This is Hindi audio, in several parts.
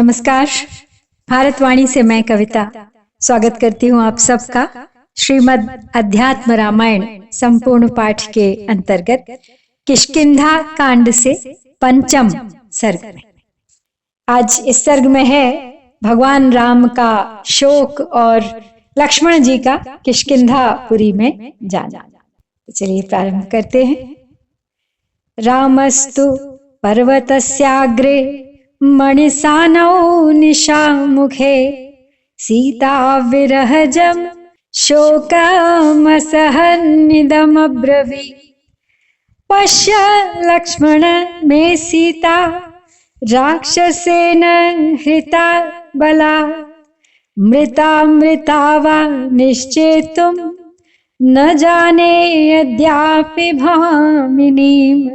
नमस्कार। भारतवाणी से मैं कविता स्वागत करती हूँ आप सबका श्रीमद् अध्यात्म रामायण संपूर्ण पाठ के अंतर्गत किष्किंधा कांड से पंचम सर्ग में। आज इस सर्ग में है भगवान राम का शोक और लक्ष्मण जी का किष्किंधापुरी में जाना। चलिए प्रारंभ करते हैं। रामस्तु पर्वतस्याग्रे मणिसानौ निशामुखे सीता विरहजं शोकमसहन्निदमब्रवीत् पश्य लक्ष्मण मे सीता राक्षसेन हृता बला मृता वा निश्चेतुं न जाने यद्यापि भामिनीम्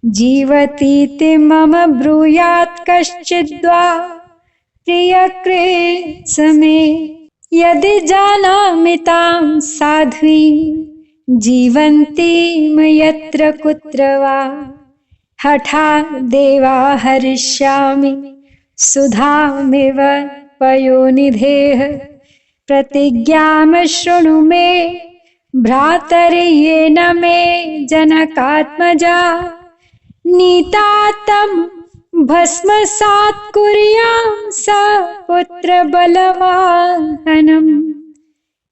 जीवतीति मम ब्रूयात् कश्चिद्वा प्रियकृत् समे यदि जानामि तां साध्वीं जीवन्तीं यत्र कुत्र वा हठात् देवा हरिष्यामि सुधामिव पयोनिधेः प्रतिज्ञां शृणु मे भ्रातर्येण मे जनकात्मजा नीतातं भस्मसात् कुर्यां स पुत्र बलवाहनम्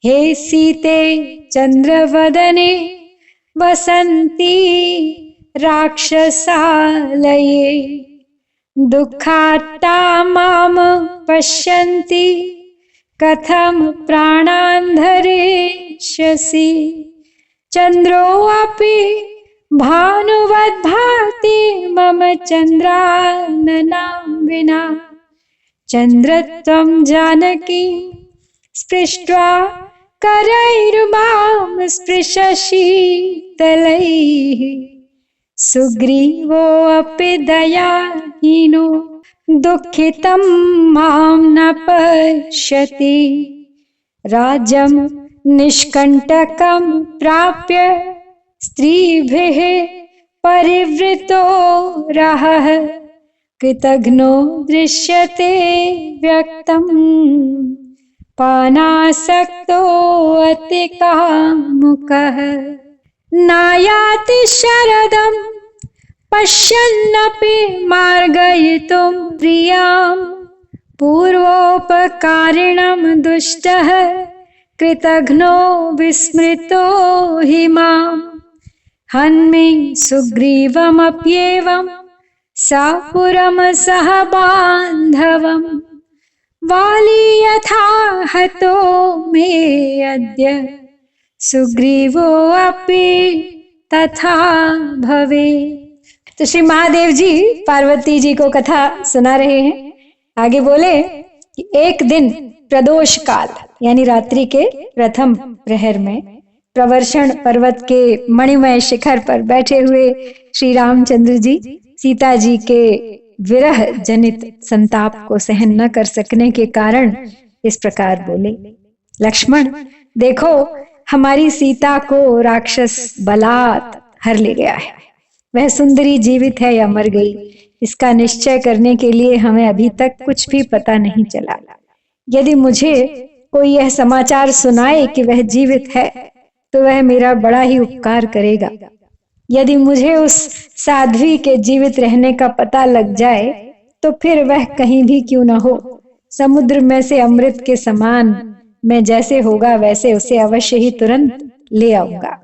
हे सीते चंद्रवदने वसन्ती राक्षसालये दुःखार्ता मां पश्यन्ति कथं प्राणान् धरिष्यसि चन्द्रोऽपि भानुवद् भाति मम चन्द्राननां विना चन्द्रत्वं जानकी स्पृष्ट्वा करैर्मां स्पृशशीतलैः सुग्रीवोऽपि दयाहीनो दुःखितं मां न पश्यति राज्यं निष्कण्टकं प्राप्य स्त्रीभिः परिवृतो रहः कृतघ्नो दृश्यते व्यक्तम् पानासक्तो अतिकामुकः नायाति शरदं पश्यन्नपि मार्गयितुं प्रियां पूर्वोपकारिणं दुष्टः कृतघ्नो विस्मृतो हि माम् हन्मि सुग्रीवमप्येवं सापुरं सह बान्धवं वाली यथा हतो मे अद्य सुग्रीवो अपि तथा भवे। तो श्री महादेव जी पार्वती जी को कथा सुना रहे हैं। आगे बोले कि एक दिन प्रदोष काल यानी रात्रि के प्रथम प्रहर में प्रवर्षण पर्वत के मणिमय शिखर पर बैठे हुए श्री रामचंद्र जी सीता जी के विरह जनित संताप को सहन न कर सकने के कारण इस प्रकार बोले, लक्ष्मण देखो हमारी सीता को राक्षस बलात् हर ले गया है। वह सुंदरी जीवित है या मर गई, इसका निश्चय करने के लिए हमें अभी तक कुछ भी पता नहीं चला। यदि मुझे कोई यह समाचार सुनाए कि वह जीवित है तो वह मेरा बड़ा ही उपकार करेगा। यदि मुझे उस साध्वी के जीवित रहने का पता लग जाए तो फिर वह कहीं भी क्यों न हो, समुद्र में से अमृत के समान मैं जैसे होगा वैसे उसे अवश्य ही तुरंत ले आऊंगा।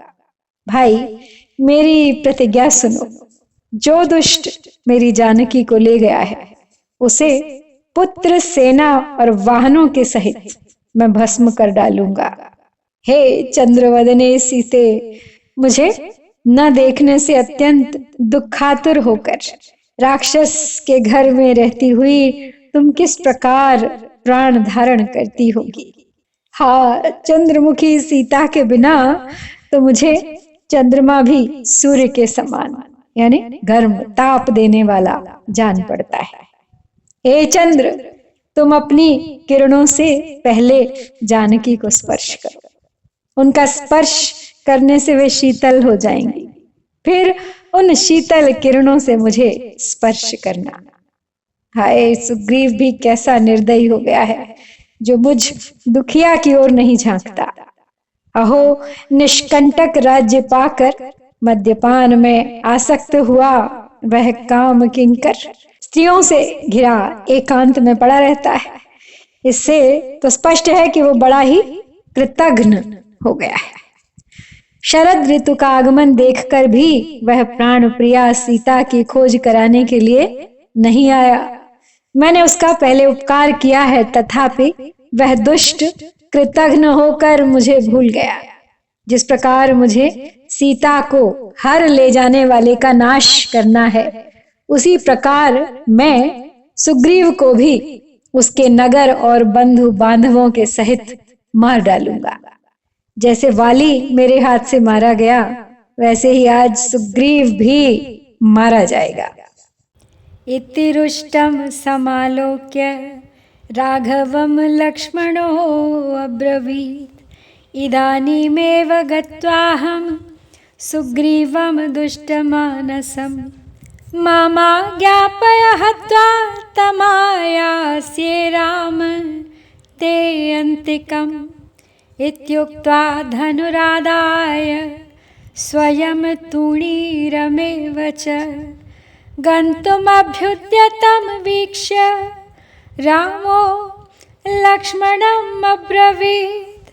भाई मेरी प्रतिज्ञा सुनो, जो दुष्ट मेरी जानकी को ले गया है उसे पुत्र सेना और वाहनों के सहित मैं भस्म कर डालूंगा। हे चंद्रवदने सीते, मुझे न देखने से अत्यंत दुखातुर होकर राक्षस के घर में रहती हुई तुम किस प्रकार प्राण धारण करती होगी। हाँ, चंद्रमुखी सीता के बिना तो मुझे चंद्रमा भी सूर्य के समान यानी गर्म ताप देने वाला जान पड़ता है। हे चंद्र, तुम अपनी किरणों से पहले जानकी को स्पर्श करो, उनका स्पर्श करने से वे शीतल हो जाएंगी, फिर उन शीतल किरणों से मुझे स्पर्श करना। हाय, सुग्रीव भी कैसा निर्दयी हो गया है जो मुझ दुखिया की ओर नहीं झांकता। अहो, निष्कंटक राज्य पाकर मद्यपान में आसक्त हुआ वह काम किंकर स्त्रियों से घिरा एकांत में पड़ा रहता है। इससे तो स्पष्ट है कि वो बड़ा ही कृतघ्न हो गया है। शरद ऋतु का आगमन देखकर भी वह प्राण प्रिया सीता की खोज कराने के लिए नहीं आया। मैंने उसका पहले उपकार किया है, तथापि वह दुष्ट कृतघ्न होकर मुझे भूल गया। जिस प्रकार मुझे सीता को हर ले जाने वाले का नाश करना है, उसी प्रकार मैं सुग्रीव को भी उसके नगर और बंधु बांधवों के सहित मार डालूंगा। जैसे वाली मेरे हाथ से मारा गया, वैसे ही आज सुग्रीव भी मारा जाएगा। इति रुष्टं समालोक्य राघवं लक्ष्मणो अब्रवीत् इदानीमेव गत्वाहं सुग्रीवं दुष्टमानसं मामाज्ञापय हत्वा तमायास्ये राम ते अन्तिकम् इत्युक्त्वा धनुरादाय स्वयं तूणीरमेव च गन्तुमभ्युद्यतं वीक्ष्य रामो लक्ष्मणम् अब्रवीत्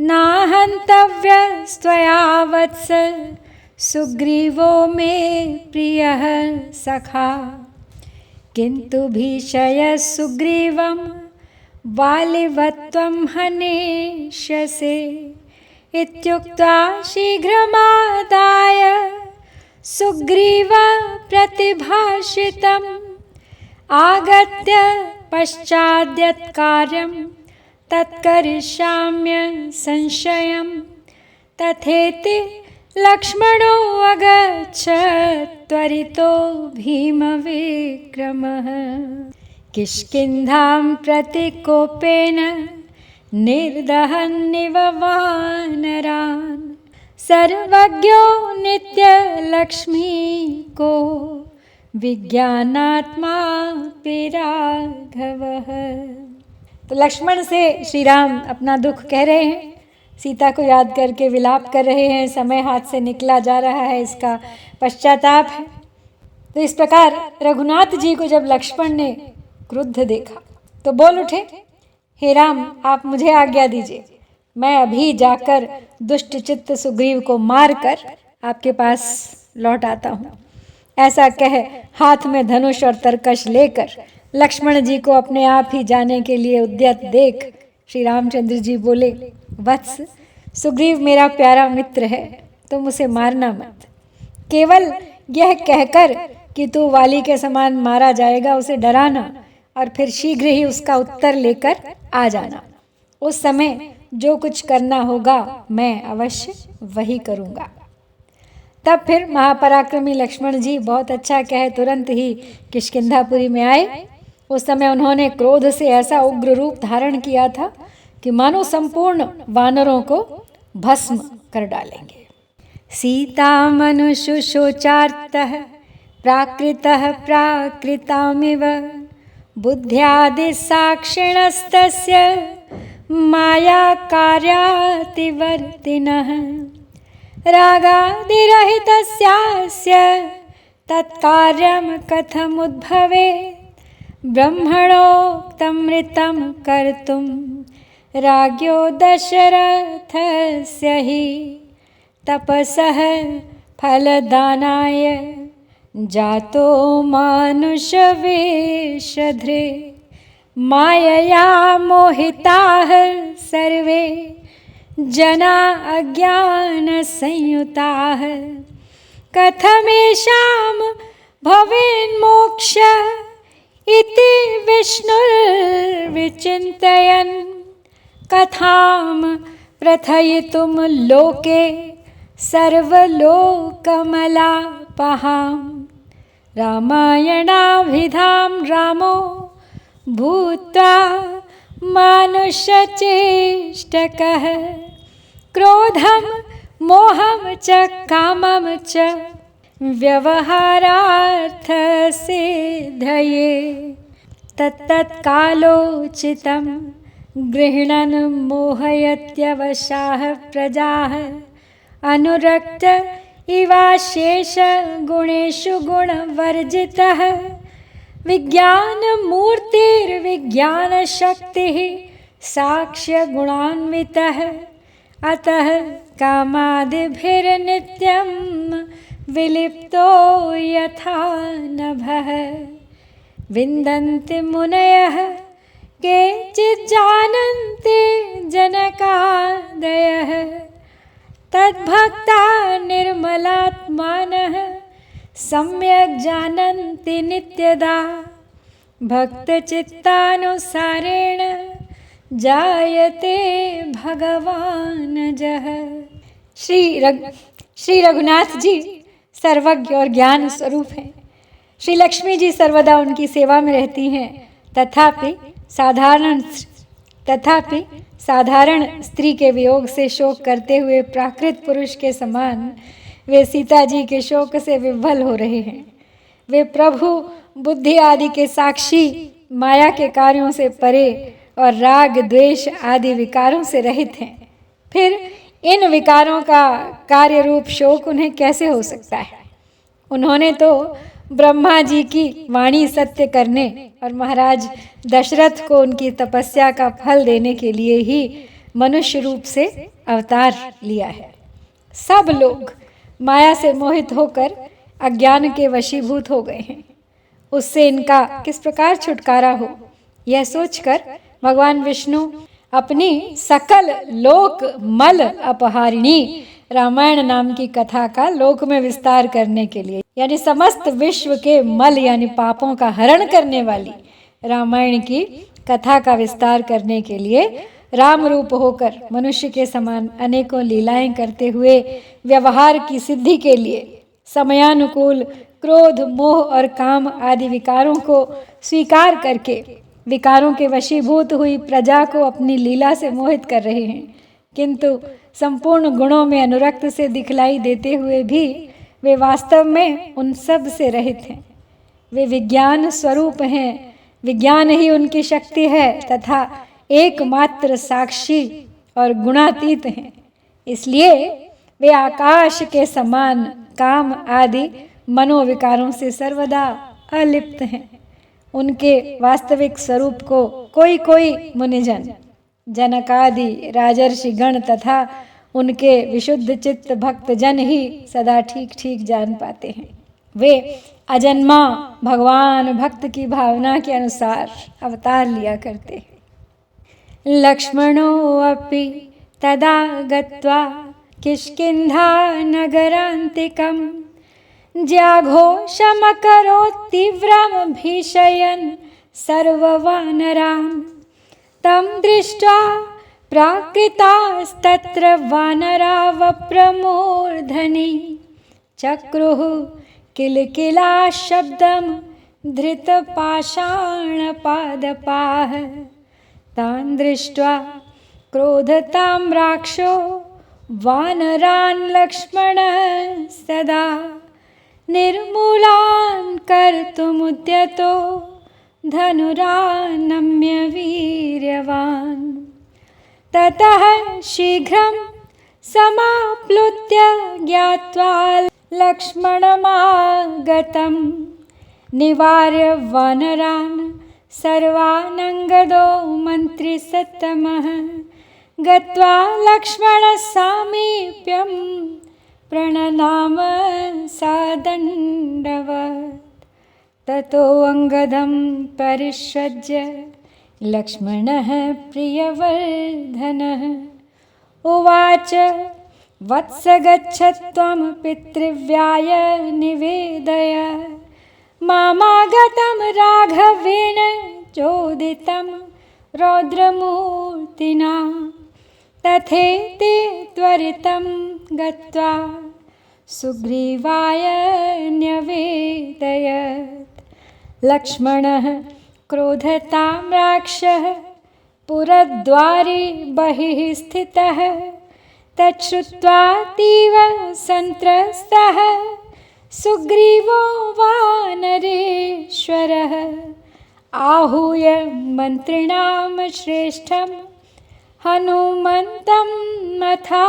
नाहन्तव्यस्त्वया वत्स सुग्रीवो मे प्रियः सखा किन्तु भीषय सुग्रीवं वालिवत्वं हनेष्यसे इत्युक्त्वा शीघ्रमादाय सुग्रीव प्रतिभाषितम् आगत्य पश्चाद्यत्कार्यं तत्करिष्याम्य संशयं तथेति लक्ष्मणो अगच्छत् त्वरितो भीमविक्रमः किष्किन्धां प्रति कोपेन निर्दहन्निव वानरान् सर्वज्ञो नित्य लक्ष्मी को विज्ञानात्मा राघवः। तो लक्ष्मण से श्री राम अपना दुख कह रहे हैं, सीता को याद करके विलाप कर रहे हैं, समय हाथ से निकला जा रहा है, इसका पश्चाताप है। तो इस प्रकार रघुनाथ जी को जब लक्ष्मण ने क्रुद्ध देखा तो बोल उठे, हे राम, आप मुझे आज्ञा दीजिए, मैं अभी जाकर दुष्ट चित्त सुग्रीव को मारकर आपके पास लौट आता हूँ। ऐसा कह हाथ में धनुष और तरकश लेकर लक्ष्मण जी को अपने आप ही जाने के लिए उद्यत देख श्री रामचंद्र जी बोले, वत्स, सुग्रीव मेरा प्यारा मित्र है, तुम उसे मारना मत। केवल यह कहकर कि तू वाली के समान मारा जाएगा उसे डराना और फिर शीघ्र ही उसका उत्तर लेकर आ जाना। उस समय जो कुछ करना होगा मैं अवश्य वही करूँगा। तब फिर महापराक्रमी लक्ष्मण जी बहुत अच्छा कहे तुरंत ही किष्किंधापुरी में आए। उस समय उन्होंने क्रोध से ऐसा उग्र रूप धारण किया था कि मानो संपूर्ण वानरों को भस्म कर डालेंगे। सीता मनुषुशोचार्तः प्राकृतः प्राकृतामिव बुद्ध्यादिसाक्षिणस्तस्य माया कार्यातिवर्तिनः रागादिरहितस्यास्य तत्कार्यं कथमुद्भवेत् ब्रह्मणोक्तमृतं कर्तुं राज्ञो दशरथस्य हि तपसः फलदानाय जातो मानुषवेषधृ मायया मोहिताः सर्वे जना अज्ञानसंयुताः कथमेषां भवेन्मोक्ष इति विष्णुर्विचिन्तयन् कथां प्रथयितुं लोके सर्वलोकमलापहां रामायणाभिधां रामो भूत्वा मानुषचेष्टकः क्रोधं मोहं च कामं च व्यवहारार्थसिद्धये तत्तत्कालोचितं गृह्णन् मोहयत्यवशाः प्रजाः अनुरक्त इवाशेष गुणेषु गुणवर्जितः विज्ञानमूर्तिर्विज्ञानशक्तिः साक्ष्य गुणान्वितः अतः कामादिभिर्नित्यं विलिप्तो यथा नभः विन्दन्ति मुनयः केचिज्जानन्ति जनकादयः तद्भक्ता निर्मलात्मानः सम्यक् जानन्ति नित्यदा भक्तचित्तानुसारेण जायते भगवानजः। श्री रघुनाथ जी सर्वज्ञ और ज्ञान स्वरूप हैं। श्री लक्ष्मी जी सर्वदा उनकी सेवा में रहती हैं। तथापि साधारण स्त्री के वियोग से शोक करते हुए प्राकृत पुरुष के समान वे सीता जी के शोक से विह्वल हो रहे हैं। वे प्रभु बुद्धि आदि के साक्षी, माया के कार्यों से परे और राग द्वेष आदि विकारों से रहित हैं। फिर इन विकारों का कार्य रूप शोक उन्हें कैसे हो सकता है? उन्होंने तो ब्रह्मा जी की वाणी सत्य करने और महाराज दशरथ को उनकी तपस्या का फल देने के लिए ही मनुष्य रूप से अवतार लिया है। सब लोग माया से मोहित होकर अज्ञान के वशीभूत हो गए हैं। उससे इनका किस प्रकार छुटकारा हो, यह सोचकर भगवान विष्णु अपनी सकल लोक मल अपहारिणी रामायण नाम की कथा का लोक में विस्तार करने के लिए, यानी समस्त विश्व के मल यानी पापों का हरण करने वाली रामायण की कथा का विस्तार करने के लिए राम रूप होकर मनुष्य के समान अनेकों लीलाएं करते हुए व्यवहार की सिद्धि के लिए समयानुकूल क्रोध, मोह और काम आदि विकारों को स्वीकार करके विकारों के वशीभूत हुई प्रजा को अपनी लीला से मोहित कर रहे हैं। किंतु संपूर्ण गुणों में अनुरक्त से दिखलाई देते हुए भी वे वास्तव में उन सब से रहित हैं। वे विज्ञान स्वरूप हैं, विज्ञान ही उनकी शक्ति है तथा एकमात्र साक्षी और गुणातीत हैं। इसलिए वे आकाश के समान काम आदि मनोविकारों से सर्वदा अलिप्त हैं। उनके वास्तविक स्वरूप को कोई कोई मुनिजन, जनकादि राजर्षि गण तथा उनके विशुद्ध चित्त भक्त जन ही सदा ठीक ठीक जान पाते हैं। वे अजन्मा भगवान भक्त की भावना के अनुसार अवतार लिया करते हैं। लक्ष्मणो अपि तदा गत्वा किष्किन्धा नगरान्तिकं ज्याघोषमकरोत् तीव्रं भीषयन् सर्ववानरान् तं दृष्ट्वा प्राकृतास्तत्र वानरावप्रमूर्धनि चक्रुः किलकिला शब्दं धृतपाषाणपादपाः तान् दृष्ट्वा क्रोधतां राक्षो वानरान् लक्ष्मणः सदा निर्मूलान् कर्तुमुद्यतो धनुरानम्य वीर्यवान् ततः शीघ्रं समाप्लुत्य ज्ञात्वा लक्ष्मणमागतं निवार्य वानरान् सर्वानङ्गदो मन्त्रिसत्तमः गत्वा लक्ष्मणसामीप्यं प्रणनाम सादण्डवत् ततो अङ्गदं परिष्वज्य लक्ष्मणः प्रियवर्धनः उवाच वत्स गच्छ त्वं पितृव्याय निवेदय मामागतं राघवेण चोदितं रौद्रमूर्तिना तथेति त्वरितं गत्वा सुग्रीवाय न्यवेदयत् लक्ष्मणः क्रोधतां राक्षः पुरद्वारे बहिः स्थितः तच्छ्रुत्वातीव सन्त्रस्तः सुग्रीवो वानरेश्वरः आहूय मन्त्रिणां श्रेष्ठं हनुमन्तं मथा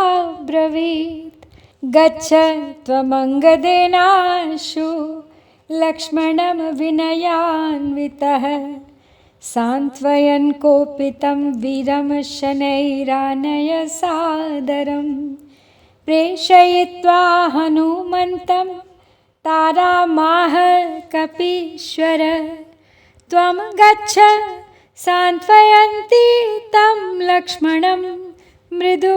ब्रवीत् गच्छ त्वमङ्गदेनाशु लक्ष्मणं विनयान्वितः सान्त्वयन् कोपितं वीरं शनैरानय सादरं प्रेषयित्वा हनुमन्तं तारामाह कपीश्वर त्वं गच्छ सान्त्वयन्ती तं लक्ष्मणं मृदुभाषितैः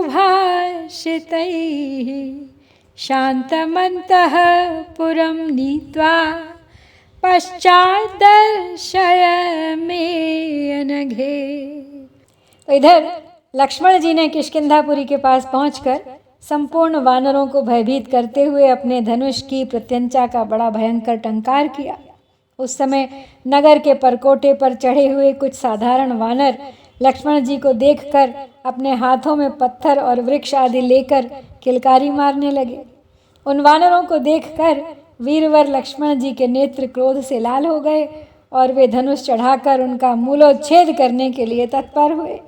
शान्तमन्तः पुरं नीत्वा पश्चात् दर्शय मे अनघे। तो इधर लक्ष्मण जी ने किष्किंधापुरी के पास पहुंचकर संपूर्ण वानरों को भयभीत करते हुए अपने धनुष की प्रत्यंचा का बड़ा भयंकर टंकार किया। उस समय नगर के परकोटे पर चढ़े हुए कुछ साधारण वानर लक्ष्मण जी को देखकर अपने हाथों में पत्थर और वृक्ष आदि लेकर किलकारी मारने लगे। उन वानरों को देखकर वीरवर लक्ष्मण जी के नेत्र क्रोध से लाल हो गए और वे धनुष चढ़ाकर उनका मूलोच्छेद करने के लिए तत्पर हुए।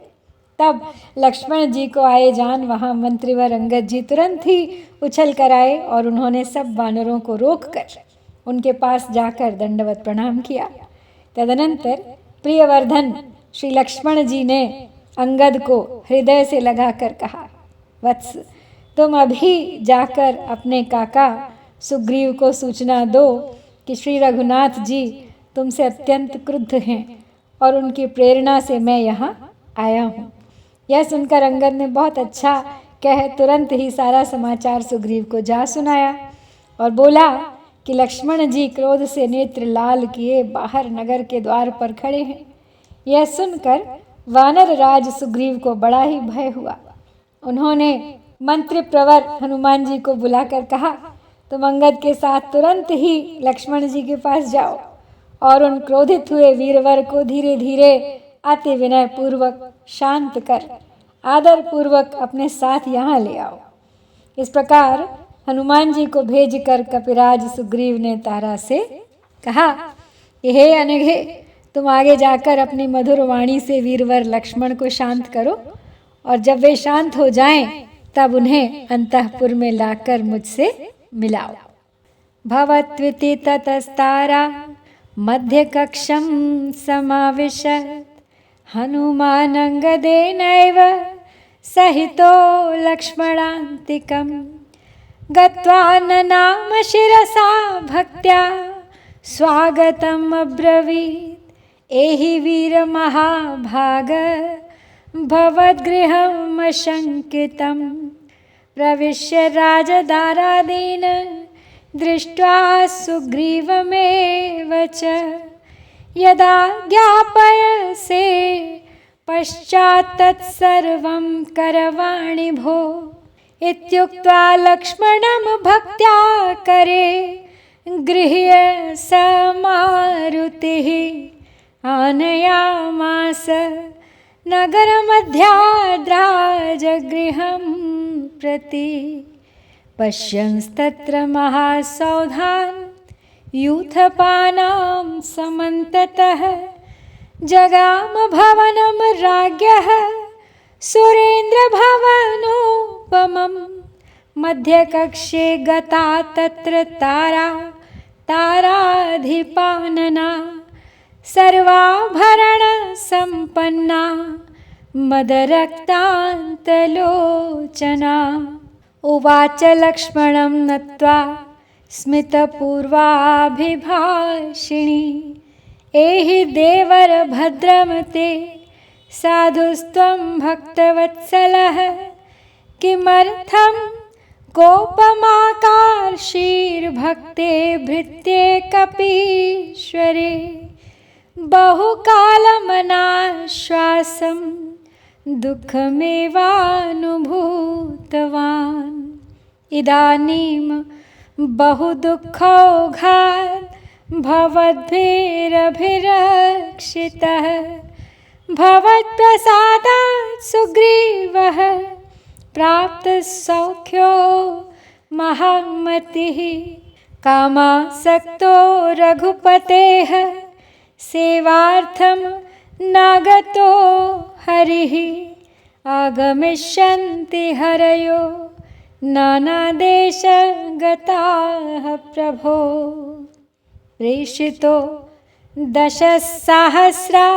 तब लक्ष्मण जी को आए जान वहाँ मंत्रीवर अंगद जी तुरंत ही उछल कर आए और उन्होंने सब वानरों को रोककर उनके पास जाकर दंडवत प्रणाम किया। तदनंतर प्रियवर्धन श्री लक्ष्मण जी ने अंगद को हृदय से लगाकर कहा, वत्स, तुम अभी जाकर अपने काका सुग्रीव को सूचना दो कि श्री रघुनाथ जी तुमसे अत्यंत क्रुद्ध हैं और उनकी प्रेरणा से मैं यहाँ आया हूँ। यह सुनकर अंगद ने बहुत अच्छा कह तुरंत ही सारा समाचार सुग्रीव को जा सुनाया और बोला कि लक्ष्मण जी क्रोध से नेत्र लाल किए बाहर नगर के द्वार पर खड़े हैं। यह सुनकर वानर राज सुग्रीव को बड़ा ही भय हुआ। उन्होंने मंत्री प्रवर हनुमान जी को बुलाकर कहा, तुम अंगद के साथ तुरंत ही लक्ष्मण जी के पास जाओ और उन क्रोधित हुए वीरवर को धीरे धीरे अति विनय पूर्वक शांत कर आदर पूर्वक अपने साथ यहाँ ले आओ। इस प्रकार हनुमान जी को भेजकर कपिराज सुग्रीव ने तारा से कहा, हे अनघे, तुम आगे जाकर अपनी मधुर वाणी से वीरवर लक्ष्मण को शांत करो और जब वे शांत हो जाएं तब उन्हें अंतःपुर में लाकर मुझसे मिलाओ। भवत्विति ततस्तारा मध्य कक्षं समाविशत् हनुमानंगदेनैव सहितो लक्ष्मणान्तिकं गत्वा ननाम शिरसा भक्त्या स्वागतम् अब्रवीत् एहि वीर महाभाग भवद्गृहमशङ्कितं प्रविश्य राजदारादीन दृष्ट्वा सुग्रीवमेव च यदा ज्ञापयसे पश्चात् तत्सर्वं करवाणि भो इत्युक्त्वा लक्ष्मणं भक्त्या करे गृह्य स मारुतिः आनयामास नगरमध्याद्राजगृहं प्रति पश्यंस्तत्र महासौधान् यूथपानां समन्ततः जगाम भवनं राज्ञः सुरेन्द्रभवनोपमं मध्यकक्षे गता तत्र ताराधिपानना सर्वाभरणसम्पन्ना मदरक्तान्तलोचना उवाच लक्ष्मणं नत्वा स्मितपूर्वाभिभाषिणी एहि देवर भद्रमते साधुस्त्वं भक्तवत्सलः किमर्थं कोपमाकार्षीर्भक्ते भृत्ये कपीश्वरे बहुकालमनाश्वासं दुःखमेवानुभूतवान् इदानीं बहुदुःखौघात् भवद्भिरभिरक्षितः भवत्प्रसादात् सुग्रीवः प्राप्तसौख्यो महामतिः कामासक्तो रघुपतेः सेवार्थं नागतो हरिः आगमिष्यन्ति हरयो नानादेशगताः प्रभो। प्रेषितो दशसहस्रा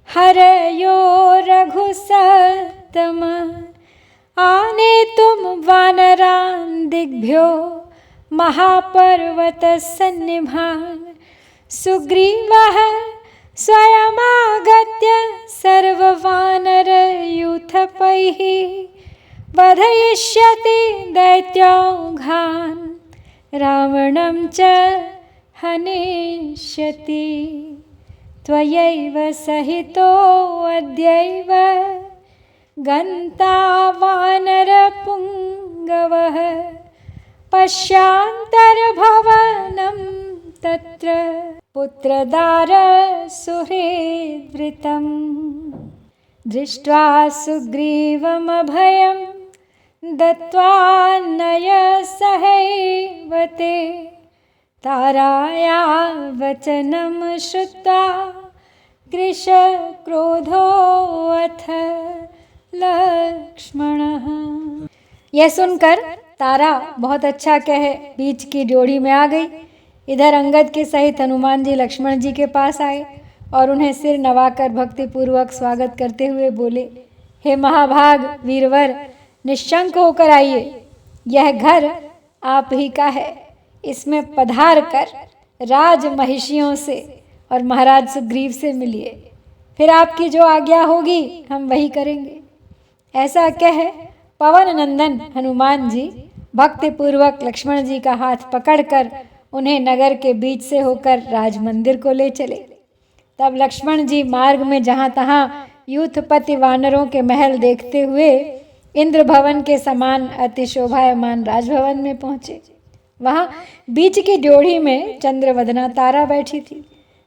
हरयो रघुसत्तम आनेतुं वानरान् दिग्भ्यो महापर्वतसन्निभान्। सुग्रीवः स्वयमागत्य सर्ववानरयूथपैः वधयिष्यति दैत्यौघान् रावणं च हनिष्यति। त्वयैव सहितो अद्यैव गन्ता वानरपुङ्गवः पश्यान्तर्भवनं तत्र पुत्रदारसुहृद्वृतं। दृष्ट्वा सुग्रीवमभयं दत्त्वा नयसहैव ते ताराया वचनं श्रुत्वा कृशक्रोधोऽथ लक्ष्मणः। यह सुनकर तारा बहुत अच्छा कह बीच की ड्योढ़ी में आ गई। इधर अंगद के सहित हनुमान जी लक्ष्मण जी के पास आए और उन्हें सिर नवाकर भक्तिपूर्वक स्वागत करते हुए बोले, हे महाभाग वीरवर, निश्शंक होकर आइए, यह घर आप ही का है। इसमें पधार कर राज महिषियों से और महाराज सुग्रीव से मिलिए, फिर आपकी जो आज्ञा होगी हम वही करेंगे। ऐसा कह पवन नंदन हनुमान जी भक्तिपूर्वक लक्ष्मण जी का हाथ पकड़कर उन्हें नगर के बीच से होकर राज मंदिर को ले चले। तब लक्ष्मण जी मार्ग में जहाँ तहाँ यूथपति वानरों के महल देखते हुए इंद्र भवन के समान अति शोभायमान राजभवन में पहुँचे। वहाँ बीच की ड्योढ़ी में चंद्रवदना तारा बैठी थी।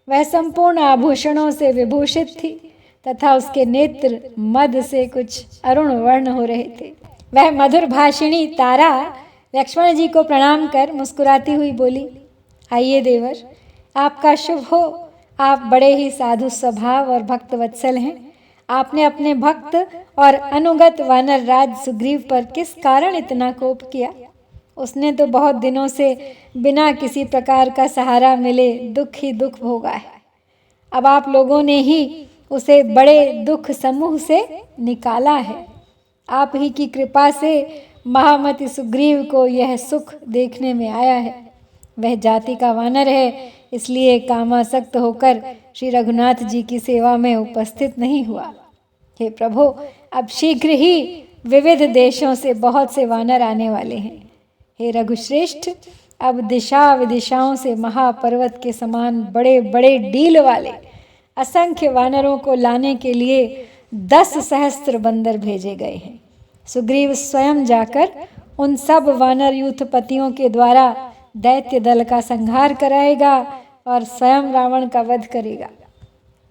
वह संपूर्ण आभूषणों से विभूषित थी तथा उसके नेत्र मद से कुछ अरुण वर्ण हो रहे थे। वह मधुर भाषिणी तारा लक्ष्मण जी को प्रणाम कर मुस्कुराती हुई बोली, आइए देवर, आपका शुभ हो। आप बड़े ही साधु स्वभाव और भक्त वत्सल हैं। आपने अपने भक्त और अनुगत वानर राज सुग्रीव पर किस कारण इतना कोप किया? उसने तो बहुत दिनों से बिना किसी प्रकार का सहारा मिले दुख ही दुख भोगा है। अब आप लोगों ने ही उसे बड़े दुख समूह से निकाला है। आप ही की कृपा से महामति सुग्रीव को यह सुख देखने में आया है। वह जाति का वानर है, इसलिए कामासक्त होकर श्री रघुनाथ जी की सेवा में उपस्थित नहीं हुआ। हे प्रभु, अब शीघ्र ही विविध देशों से बहुत से वानर आने वाले हैं। हे रघुश्रेष्ठ, अब दिशा विदिशाओं से महापर्वत के समान बड़े बड़े डील वाले असंख्य वानरों को लाने के लिए 10 सहस्त्र बंदर भेजे गए हैं। सुग्रीव स्वयं जाकर उन सब वानर यूथपतियों के द्वारा दैत्य दल का संहार कराएगा और स्वयं रावण का वध करेगा।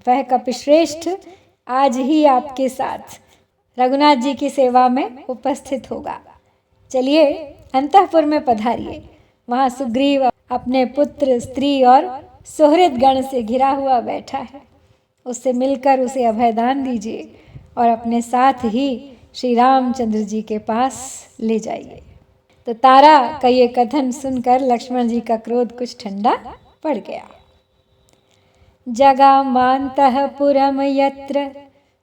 वह कपिश्रेष्ठ आज ही आपके साथ रघुनाथ जी की सेवा में उपस्थित होगा। चलिए अंतःपुर में पधारिए। वहाँ सुग्रीव अपने पुत्र, स्त्री और सुहृद गण से घिरा हुआ बैठा है। उससे मिलकर उसे अभयदान दीजिए और अपने साथ ही श्री रामचंद्र जी के पास ले जाइए। तो तारा का ये कथन सुनकर लक्ष्मण जी का क्रोध कुछ ठंडा पड़ गया। जगामान्तःपुरं यत्र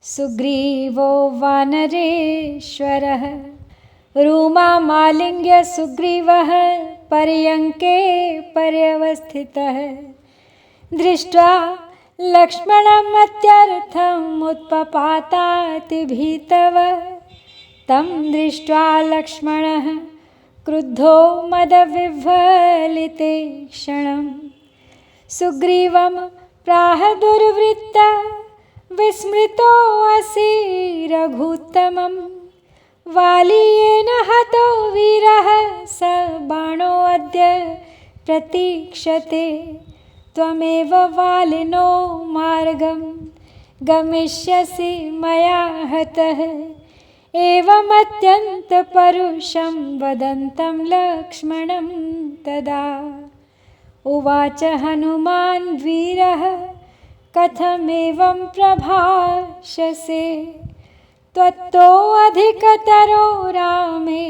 सुग्रीवो वानरेश्वरः रूमामालिङ्ग्य सुग्रीवः पर्यङ्के पर्यवस्थितः दृष्ट्वा लक्ष्मणम् अत्यर्थम् उत्पपाताति भीतवः तं दृष्ट्वा लक्ष्मणः क्रुद्धो मदविह्वलिते क्षणम् सुग्रीवं प्राह दुर्वृत्ता विस्मृतोऽसि रघुत्तमं वालीयेन हतो वीरः स बाणोऽद्य प्रतीक्षते त्वमेव वालिनो मार्गं गमिष्यसि मया हतः एवमत्यन्तपरुषं वदन्तं लक्ष्मणं तदा उवाच हनुमान् वीरः कथमेवं प्रभाषसे त्वत्तो अधिकतरो रामे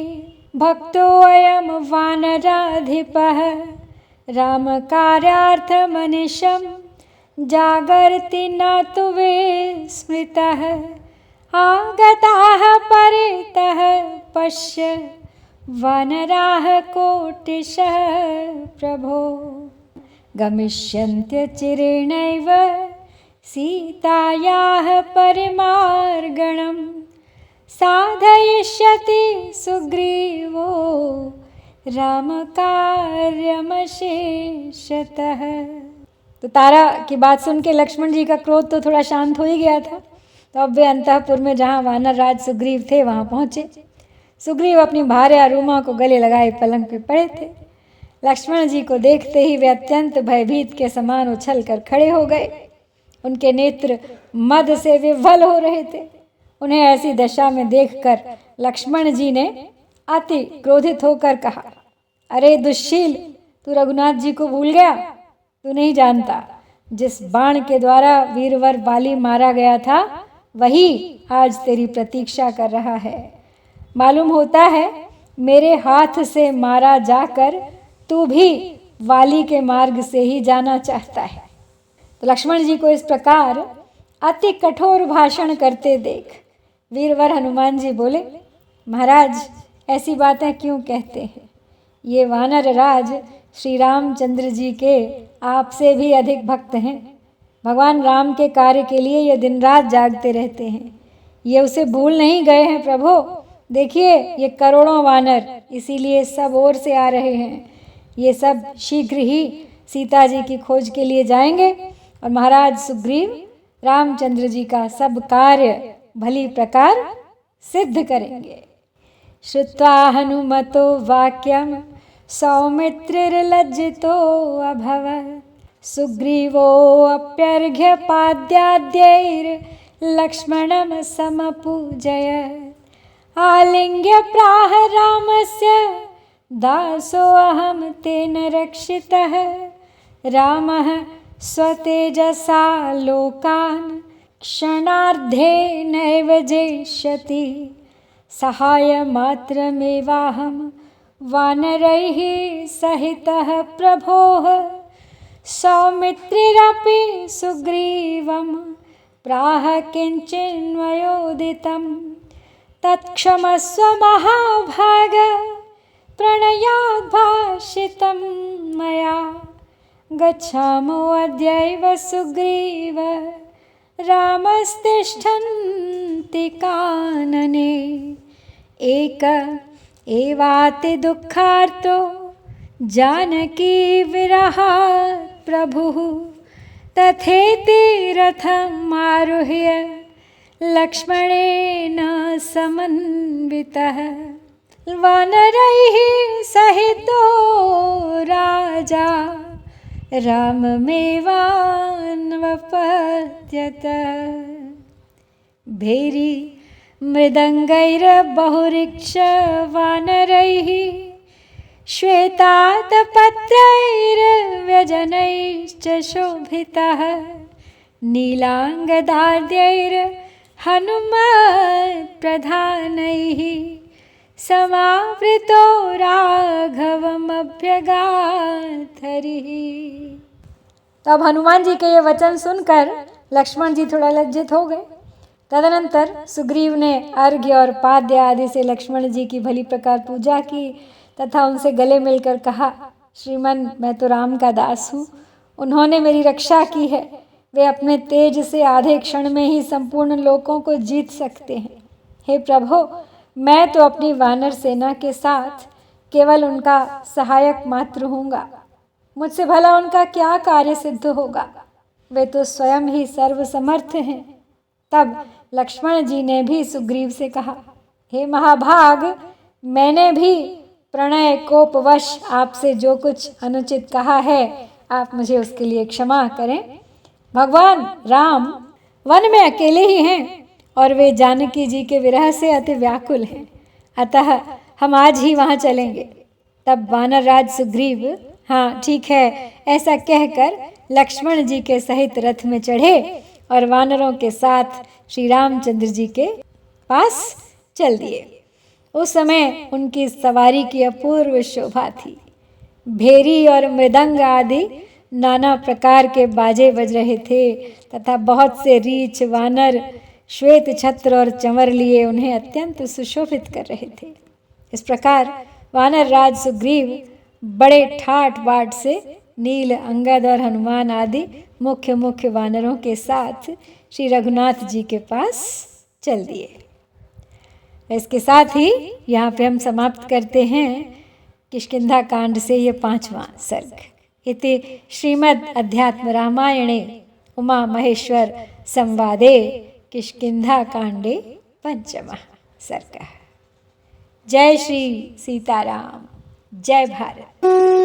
भक्तोऽयं वानराधिपः रामकार्यार्थमनिशं जागर्ति न तु विस्मृतः आगताः परितः पश्य वानराः कोटिशः प्रभो गमिष्यन्त्यचिरेणैव सीतायाः परिमार्गणं साधयिष्यति सुग्रीवो रामकार्यमशेषतः। तो तारा की बात सुन के लक्ष्मण जी का क्रोध तो थोड़ा शांत हो ही गया था। तो अब वे अंतःपुर में जहाँ वानर राज सुग्रीव थे वहाँ पहुँचे। सुग्रीव अपनी भार्या रूमा को गले लगाए पलंग पे पड़े थे। लक्ष्मण जी को देखते ही वे अत्यंत भयभीत के समान उछल कर खड़े हो गए। उनके नेत्र मद से विह्वल हो रहे थे। उन्हें ऐसी दशा में देखकर लक्ष्मण जी ने अति क्रोधित होकर कहा, अरे दुश्शील, तू रघुनाथ जी को भूल गया? तू नहीं जानता, जिस बाण के द्वारा वीरवर वाली मारा गया था वही आज तेरी प्रतीक्षा कर रहा है। मालूम होता है मेरे हाथ से मारा जाकर तू भी वाली के मार्ग से ही जाना चाहता है। तो लक्ष्मण जी को इस प्रकार अति कठोर भाषण करते देख वीरवर हनुमान जी बोले, महाराज ऐसी बातें क्यों कहते हैं? ये वानर राज श्री रामचंद्र जी के आपसे भी अधिक भक्त हैं। भगवान राम के कार्य के लिए ये दिन रात जागते रहते हैं। ये उसे भूल नहीं गए हैं प्रभु। देखिए ये करोड़ों वानर इसीलिए सब ओर से आ रहे हैं। ये सब शीघ्र ही सीता जी की खोज के लिए जाएंगे और महाराज सुग्रीव रामचंद्र जी का सब कार्य भली प्रकार सिद्ध करेंगे। श्रुत्वा हनुमतो वाक्यम सौमित्रिर्लज्जितो अभवत् सुग्रीवोऽप्यर्घ्य पाद्याद्यैर्लक्ष्मणं समपूजयत् आलिङ्ग्य प्राह रामस्य दासोऽहं तेन रक्षितः रामः स्वतेजसा लोकान् क्षणार्धेनैव जेष्यति सहायमात्रमेवाहं वानरैः सहितः प्रभोः सौमित्रिरपि सुग्रीवं प्राह किञ्चिन्वयोदितं तत्क्षमस्व महाभाग प्रणयाद्भाषितं मया गच्छामो अद्यैव सुग्रीव रामस्तिष्ठन्ति कानने एक एवाति दुःखार्तो जानकी विरहात् प्रभुः तथेति रथम् आरुह्य लक्ष्मणेन समन्वितः वानरैः सहितो राजा राममेवान्वपद्यत भैरी मृदङ्गैर्बहुरिक्षवानरैः श्वेतातपत्रैर्व्यजनैश्च शोभितः नीलाङ्गदार्द्यैर्हनुमत्प्रधानैः समावृतो राघवमभ्यगात् हरिः। तब हनुमान जी के ये वचन सुनकर लक्ष्मण जी थोड़ा लज्जित हो गए। तदनंतर सुग्रीव ने अर्घ्य और पाद्य आदि से लक्ष्मण जी की भली प्रकार पूजा की तथा उनसे गले मिलकर कहा, श्रीमन मैं तो राम का दास हूँ, उन्होंने मेरी रक्षा की है। वे अपने तेज से आधे क्षण में ही संपूर्ण लोकों को जीत सकते हैं। हे प्रभु, मैं तो अपनी वानर सेना के साथ केवल उनका सहायक मात्र हूँगा। मुझसे भला उनका क्या कार्य सिद्ध होगा? वे तो स्वयं ही सर्वसमर्थ हैं। तब लक्ष्मण जी ने भी सुग्रीव से कहा, हे महाभाग, मैंने भी प्रणय कोपवश आपसे जो कुछ अनुचित कहा है, आप मुझे उसके लिए क्षमा करें। भगवान राम वन में अकेले ही हैं और वे जानकी जी के विरह से अति व्याकुल हैं, अतः हम आज ही वहाँ चलेंगे। तब वानरराज सुग्रीव हाँ ठीक है, ऐसा कहकर लक्ष्मण जी के सहित रथ में चढ़े और वानरों के साथ श्री रामचंद्र जी के पास चल दिए। उस समय उनकी सवारी की अपूर्व शोभा थी। भेरी और मृदंग आदि नाना प्रकार के बाजे बज रहे थे तथा बहुत से रीछ वानर श्वेत छत्र और चंवर लिए उन्हें अत्यंत सुशोभित कर रहे थे। इस प्रकार वानर राज सुग्रीव बड़े ठाट बाट से नील, अंगद और हनुमान आदि मुख्य मुख्य वानरों के साथ श्री रघुनाथ जी के पास चल दिए। इसके साथ ही यहाँ पे हम समाप्त करते हैं किष्किंधा कांड से ये 5वां सर्ग। इति श्रीमद् अध्यात्म रामायणे उमा महेश्वर संवादे किष्किंधा कांडे 5वां सर्ग। जय श्री सीताराम, जय भारत।